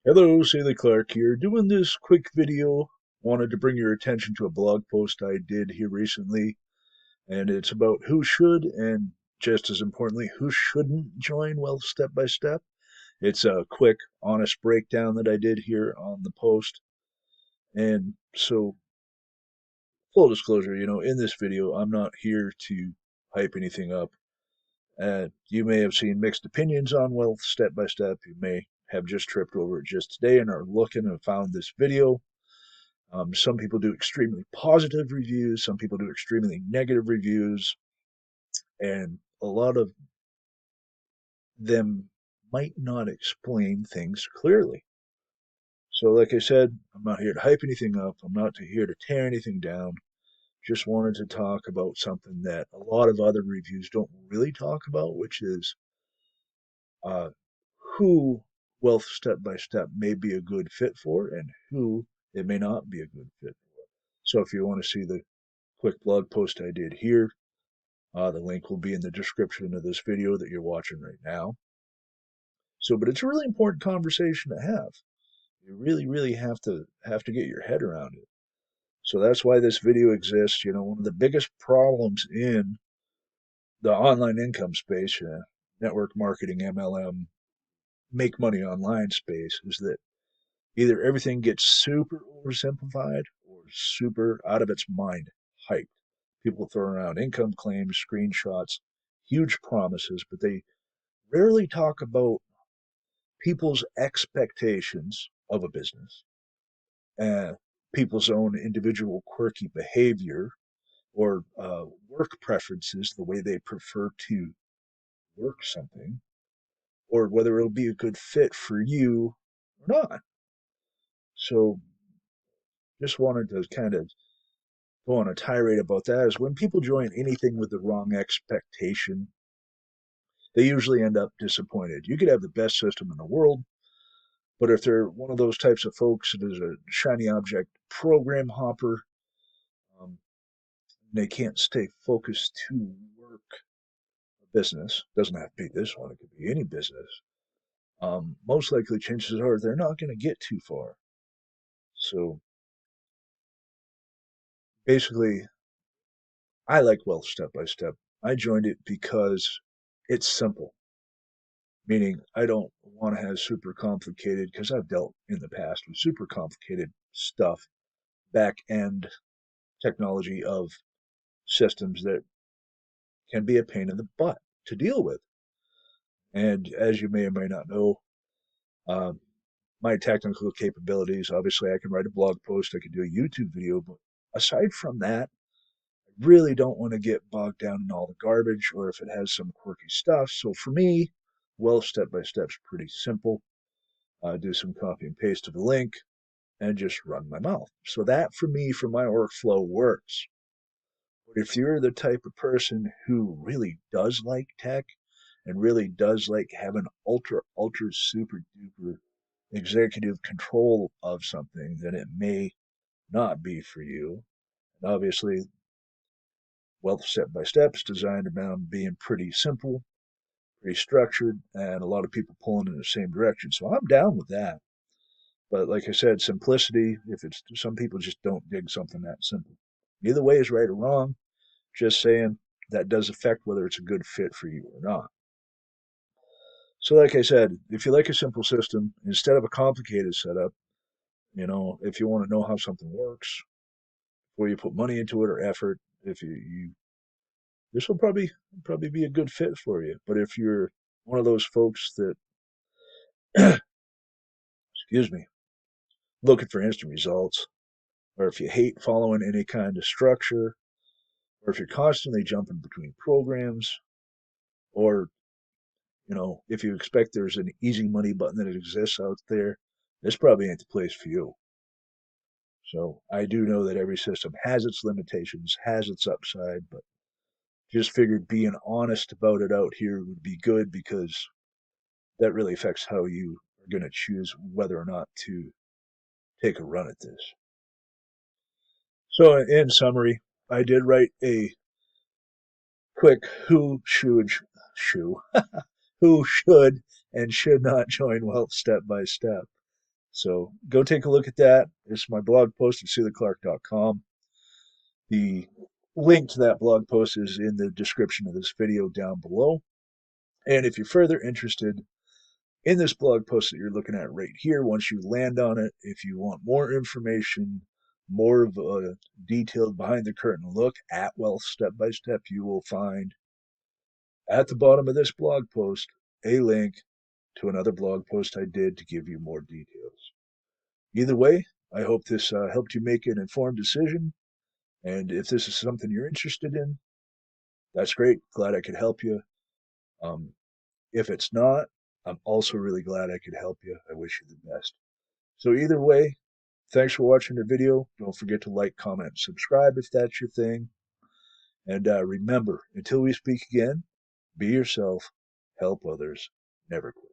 Hello, Saley Clark here, doing this quick video. Wanted to bring your attention to a blog post I did here recently, and it's about who should and just as importantly, who shouldn't join Wealth Step by Step. It's a quick, honest breakdown that I did here on the post. And so, full disclosure, in this video, I'm not here to hype anything up. You may have seen mixed opinions on Wealth Step by Step. You may have just tripped over it just today and are looking and found this video. Some people do extremely positive reviews, some people do extremely negative reviews, and a lot of them might not explain things clearly. So, like I said, I'm not here to hype anything up, I'm not here to tear anything down. Just wanted to talk about something that a lot of other reviews don't really talk about, which is uh, who Wealth Step by Step may be a good fit for and who it may not be a good fit for. So, if you want to see the quick blog post I did here, the link will be in the description of this video that you're watching right now. So, but it's a really important conversation to have. You really, really have to get your head around it. So that's why this video exists. One of the biggest problems in the online income space, network marketing, MLM, make money online space, is that either everything gets super oversimplified or super out of its mind hyped. People throw around income claims, screenshots, huge promises, but they rarely talk about people's expectations of a business, uh, people's own individual quirky behavior or work preferences, the way they prefer to work something, or whether it'll be a good fit for you or not. So, just wanted to kind of go on a tirade about that. Is when people join anything with the wrong expectation, they usually end up disappointed. You could have the best system in the world, but if they're one of those types of folks that is a shiny object program hopper, um, they can't stay focused to work a business. Doesn't have to be this one, it could be any business. Most likely, chances are they're not going to get too far. So basically, I like Wealth Step by Step. I joined it because it's simple, meaning I don't want to have super complicated, because I've dealt in the past with super complicated stuff, back end technology of systems that can be a pain in the butt to deal with. And as you may or may not know, um, my technical capabilities, obviously, I can write a blog post, I can do a YouTube video, but aside from that, I really don't want to get bogged down in all the garbage or if it has some quirky stuff. So for me, well, step by step is pretty simple. Do some copy and paste of the link and just run my mouth. So that for me, for my workflow, works. But if you're the type of person who really does like tech and really does like having ultra super duper executive control of something, then it may not be for you. And obviously, Wealth Step by Step is designed around being pretty simple, pretty structured, and a lot of people pulling in the same direction. So I'm down with that. But like I said, simplicity, if it's some people just don't dig something that simple. Either way is right or wrong. Just saying that does affect whether it's a good fit for you or not. So, like I said, if you like a simple system instead of a complicated setup, if you want to know how something works before you put money into it or effort, if you this will probably be a good fit for you. But if you're one of those folks that excuse me, looking for instant results, or if you hate following any kind of structure, or if you're constantly jumping between programs, or if you expect there's an easy money button that exists out there, this probably ain't the place for you. So I do know that every system has its limitations, has its upside, but just figured being honest about it out here would be good because that really affects how you are going to choose whether or not to take a run at this. So, in summary, I did write a quick shoe, who should and should not join Wealth Step by Step. So go take a look at that. It's my blog post at SeeleyClark.com. The link to that blog post is in the description of this video down below. And if you're further interested in this blog post that you're looking at right here, once you land on it, if you want more information, more of a detailed behind the curtain look at Wealth Step by Step, you will find at the bottom of this blog post a link to another blog post I did to give you more details. Either way, I hope this helped you make an informed decision. And if this is something you're interested in, that's great. Glad I could help you. Um, if it's not, I'm also really glad I could help you. I wish you the best. So either way, thanks for watching the video. Don't forget to like, comment, subscribe if that's your thing. And remember, until we speak again, be yourself, help others, never quit.